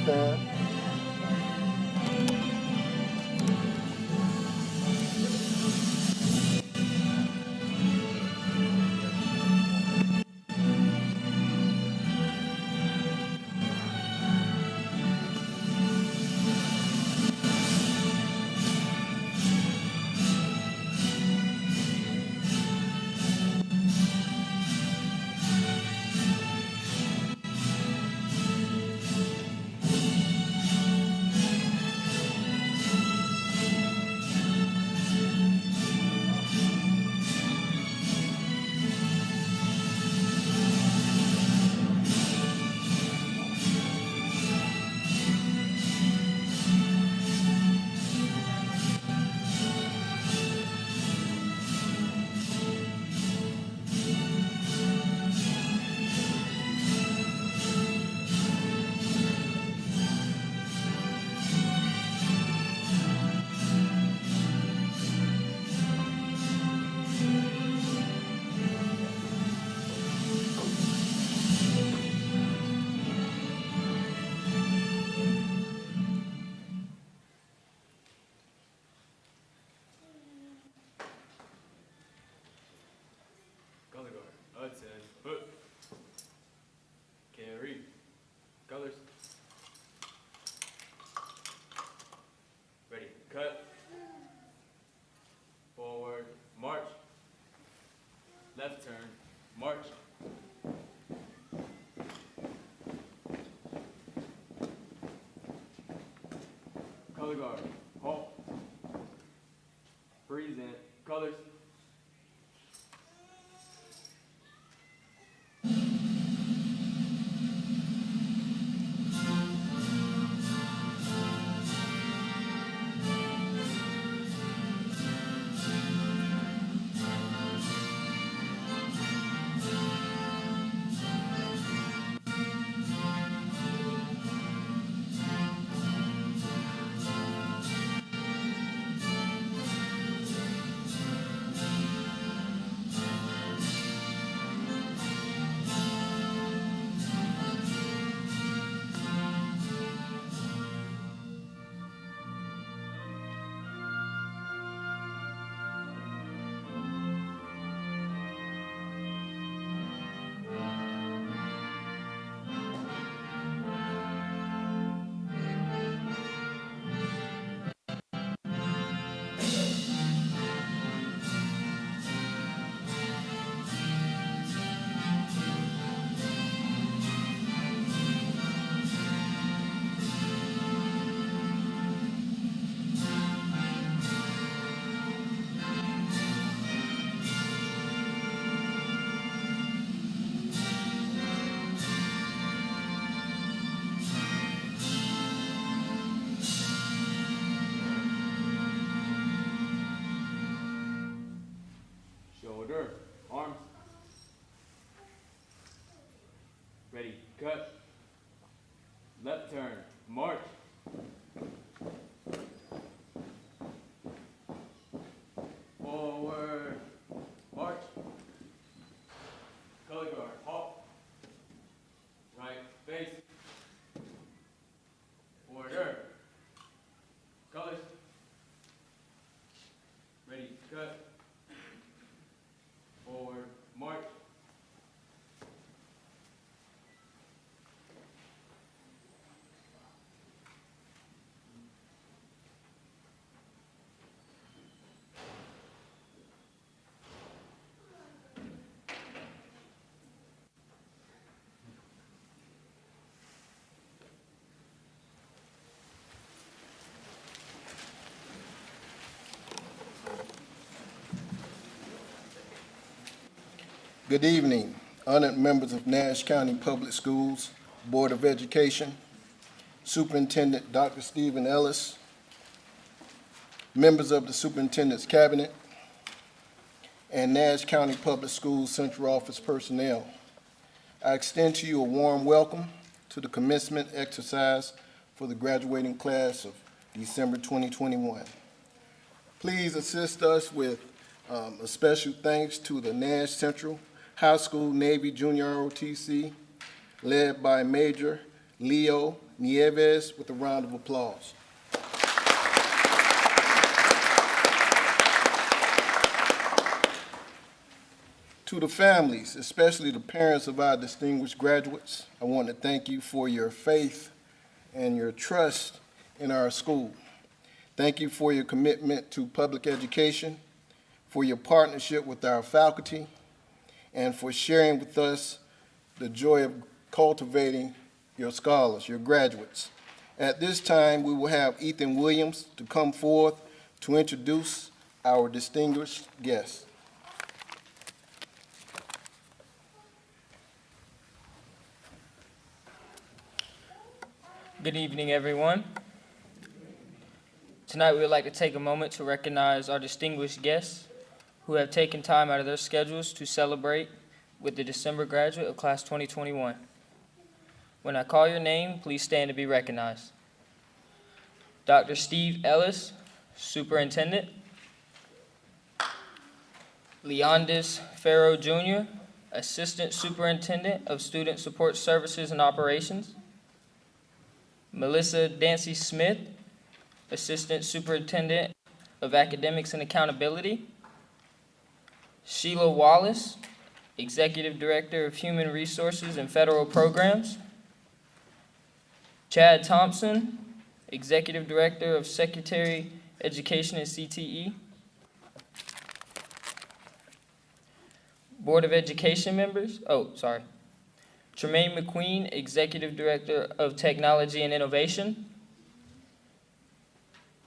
stand. Color guard, Hudson, hook. Carry. Colors. Ready, cut. Forward, march. Left turn, march. Color guard, halt. Freeze in, colors. Shoulder, arms. Ready, cut. Left turn, march. Forward, march. Color guard, halt. Right, face. Order. Colors. Ready, cut. Forward, march. Good evening, honored members of Nash County Public Schools Board of Education, Superintendent Dr. Stephen Ellis, members of the Superintendent's Cabinet, and Nash County Public Schools Central Office personnel. I extend to you a warm welcome to the commencement exercise for the graduating class of December 2021. Please assist us with a special thanks to the Nash Central High School Navy Junior ROTC, led by Major Leo Nieves with a round of applause. To the families, especially the parents of our distinguished graduates, I want to thank you for your faith and your trust in our school. Thank you for your commitment to public education, for your partnership with our faculty, and for sharing with us the joy of cultivating your scholars, your graduates. At this time, we will have Ethan Williams to come forth to introduce our distinguished guests. Good evening, everyone. Tonight, we would like to take a moment to recognize our distinguished guests who have taken time out of their schedules to celebrate with the December graduate of Class 2021. When I call your name, please stand to be recognized. Dr. Steve Ellis, Superintendent. Leondis Farrow, Jr., Assistant Superintendent of Student Support Services and Operations. Melissa Dancy Smith, Assistant Superintendent of Academics and Accountability. Sheila Wallace, Executive Director of Human Resources and Federal Programs. Chad Thompson, Executive Director of Secretary Education and CTE. Board of Education members, Tremaine McQueen, Executive Director of Technology and Innovation.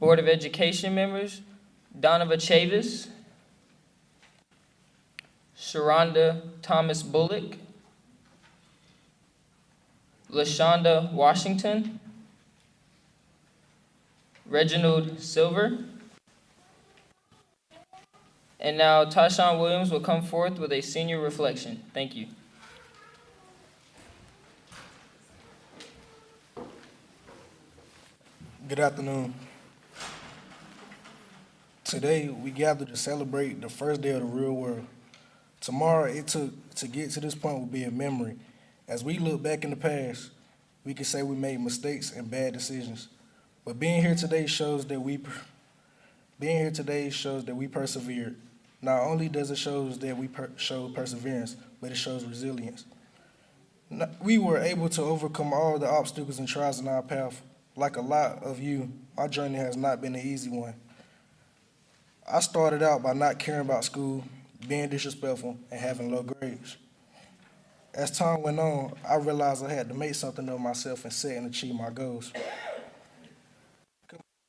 Board of Education members, Donovan Chavis, Sharonda Thomas Bullock, LaShonda Washington, Reginald Silver. And now Tyshawn Williams will come forth with a senior reflection. Thank you. Good afternoon. Today, we gathered to celebrate the first day of the real world. Tomorrow, it took to get to this point will be a memory. As we look back in the past, we can say we made mistakes and bad decisions. But being here today shows that we persevered. Not only does it show that we showed perseverance, but it shows resilience. We were able to overcome all the obstacles and trials in our path. Like a lot of you, my journey has not been an easy one. I started out by not caring about school, being disrespectful, and having low grades. As time went on, I realized I had to make something of myself and set and achieve my goals.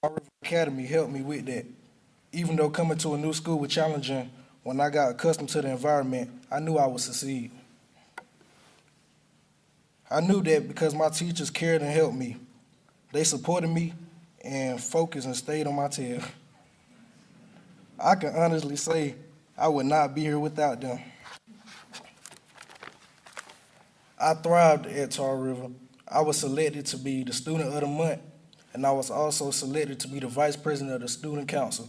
Our River Academy helped me with that. Even though coming to a new school was challenging, when I got accustomed to the environment, I knew I would succeed. I knew that because my teachers cared and helped me. They supported me and focused and stayed on my tail. I can honestly say I would not be here without them. I thrived at Tar River. I was selected to be the Student of the Month, and I was also selected to be the Vice President of the Student Council.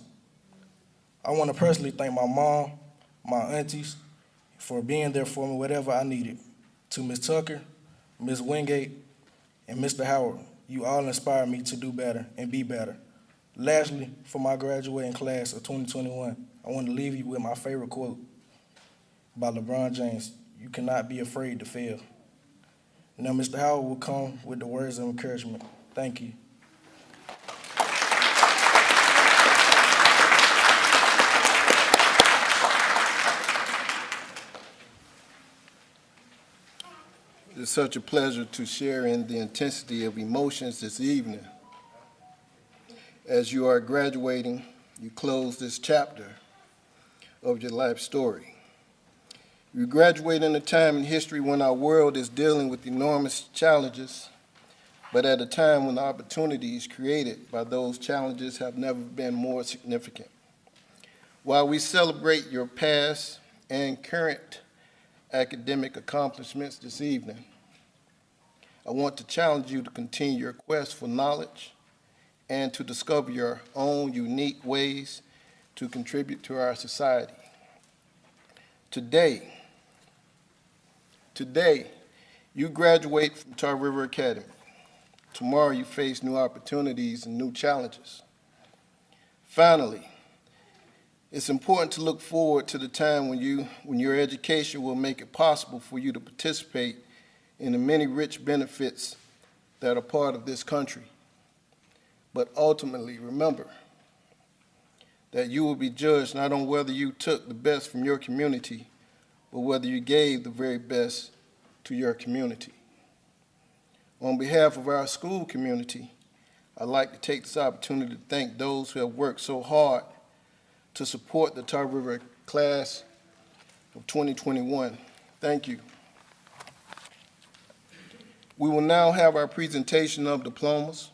I want to personally thank my mom, my aunties, for being there for me whatever I needed. To Ms. Tucker, Ms. Wingate, and Mr. Howard, you all inspired me to do better and be better. Lastly, for my graduating class of 2021, I want to leave you with my favorite quote by LeBron James: "You cannot be afraid to fail." Now, Mr. Howard will come with the words of encouragement. Thank you. It's such a pleasure to share in the intensity of emotions this evening. As you are graduating, you close this chapter of your life story. You graduate in a time in history when our world is dealing with enormous challenges, but at a time when the opportunities created by those challenges have never been more significant. While we celebrate your past and current academic accomplishments this evening, I want to challenge you to continue your quest for knowledge and to discover your own unique ways to contribute to our society. Today, you graduate from Tar River Academy. tomorrow you face new opportunities and new challenges. Finally, it's important to look forward to the time when your education will make it possible for you to participate in the many rich benefits that are part of this country. But ultimately, remember that you will be judged not on whether you took the best from your community, but whether you gave the very best to your community. On behalf of our school community, I'd like to take this opportunity to thank those who have worked so hard to support the Tar River class of 2021. Thank you. We will now have our presentation of diplomas.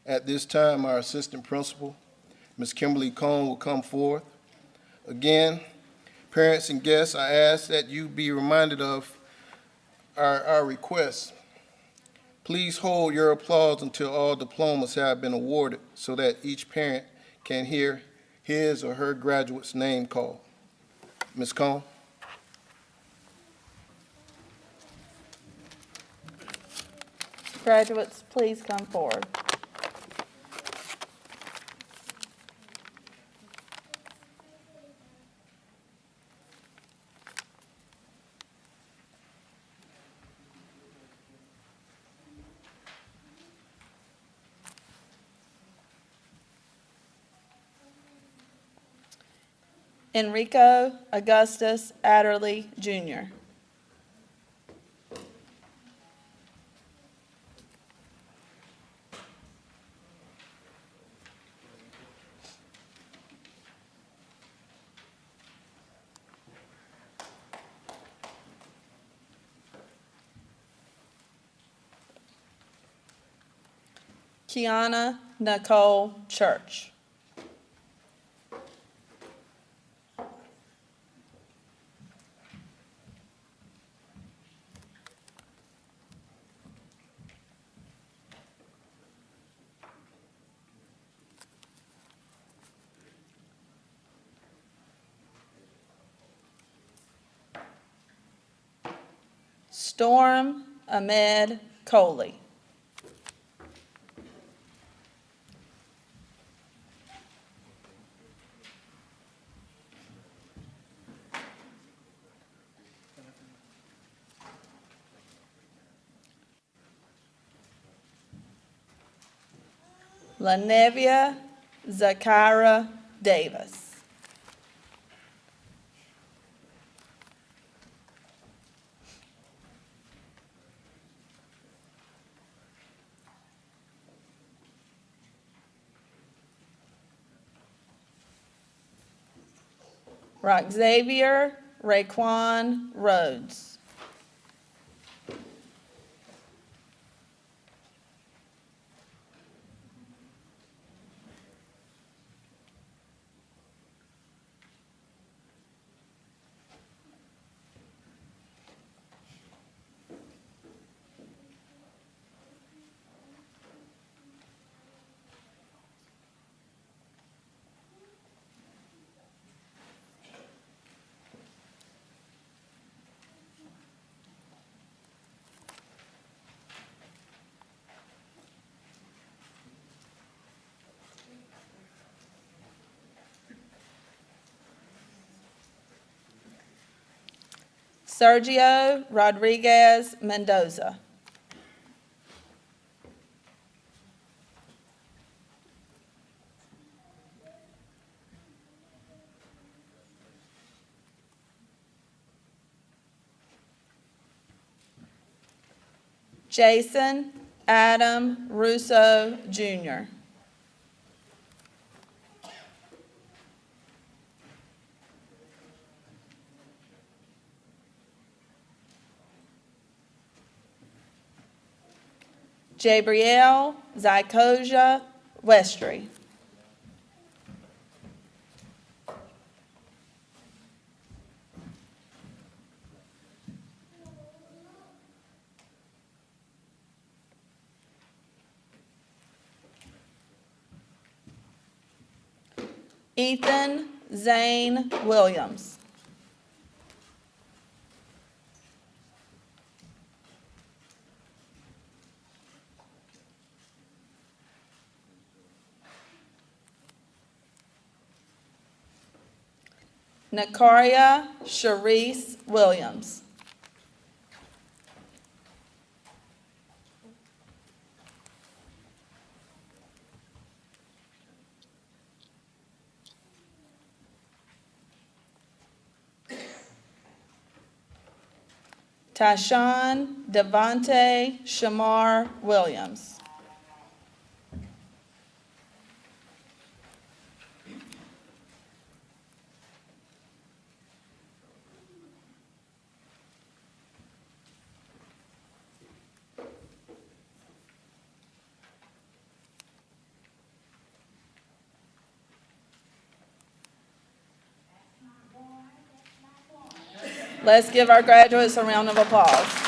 At this time, our assistant principal, Ms. Kimberly Cohn, will come forth. Again, parents and guests, I ask that you be reminded of our request. Please hold your applause until all diplomas have been awarded so that each parent can hear his or her graduate's name called. Ms. Cohn. Graduates, please come forward. Enrico Augustus Adderley, Jr. Kiana Nicole Church. Storm Ahmed Coley. Lanevia Zakira Davis. Roxavier Raekwon Rhodes. Sergio Rodriguez Mendoza. Jason Adam Russo, Jr. Jabriel Zykoja Westry. Ethan Zane Williams. Nakaria Sharice Williams. Tashawn Devontae Shamar Williams. Let's give our graduates a round of applause.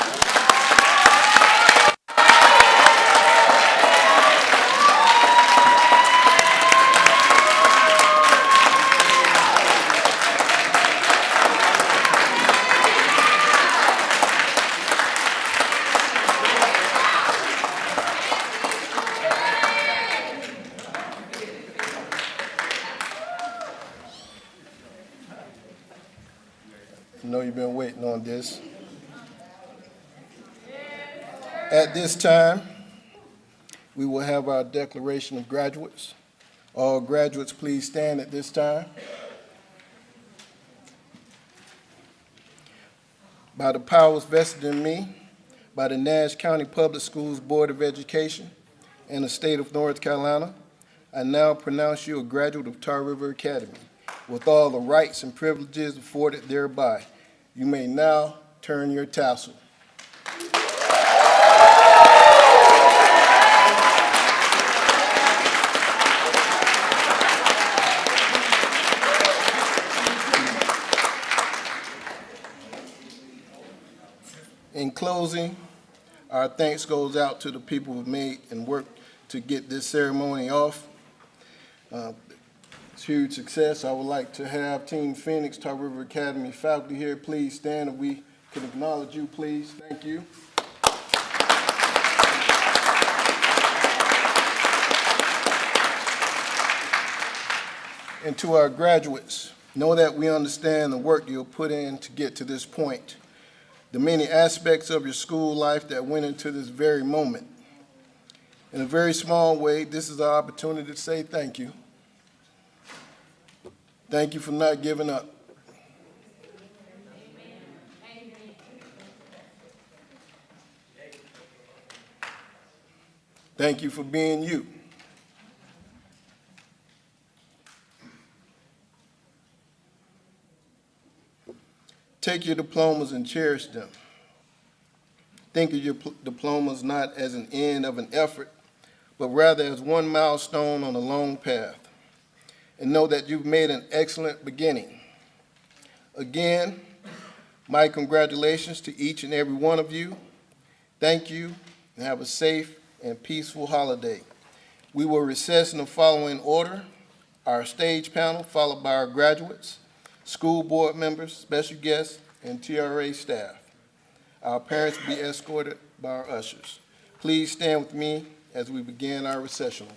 I know you've been waiting on this. At this time, we will have our declaration of graduates. All graduates, please stand at this time. By the powers vested in me, by the Nash County Public Schools Board of Education and the state of North Carolina, I now pronounce you a graduate of Tar River Academy with all the rights and privileges afforded thereby. You may now turn your tassel. In closing, our thanks goes out to the people who made and worked to get this ceremony off. It's a huge success. I would like to have Team Phoenix, Tar River Academy faculty here. Please stand and we can acknowledge you, please. Thank you. And to our graduates, know that we understand the work you'll put in to get to this point, the many aspects of your school life that went into this very moment. In a very small way, this is our opportunity to say thank you. Thank you for not giving up. Thank you for being you. Take your diplomas and cherish them. Think of your diplomas not as an end of an effort, but rather as one milestone on a long path. And know that you've made an excellent beginning. Again, my congratulations to each and every one of you. Thank you, and have a safe and peaceful holiday. We will recess in the following order: our stage panel, followed by our graduates, school board members, special guests, and TRA staff. Our parents will be escorted by our ushers. Please stand with me as we begin our recessional.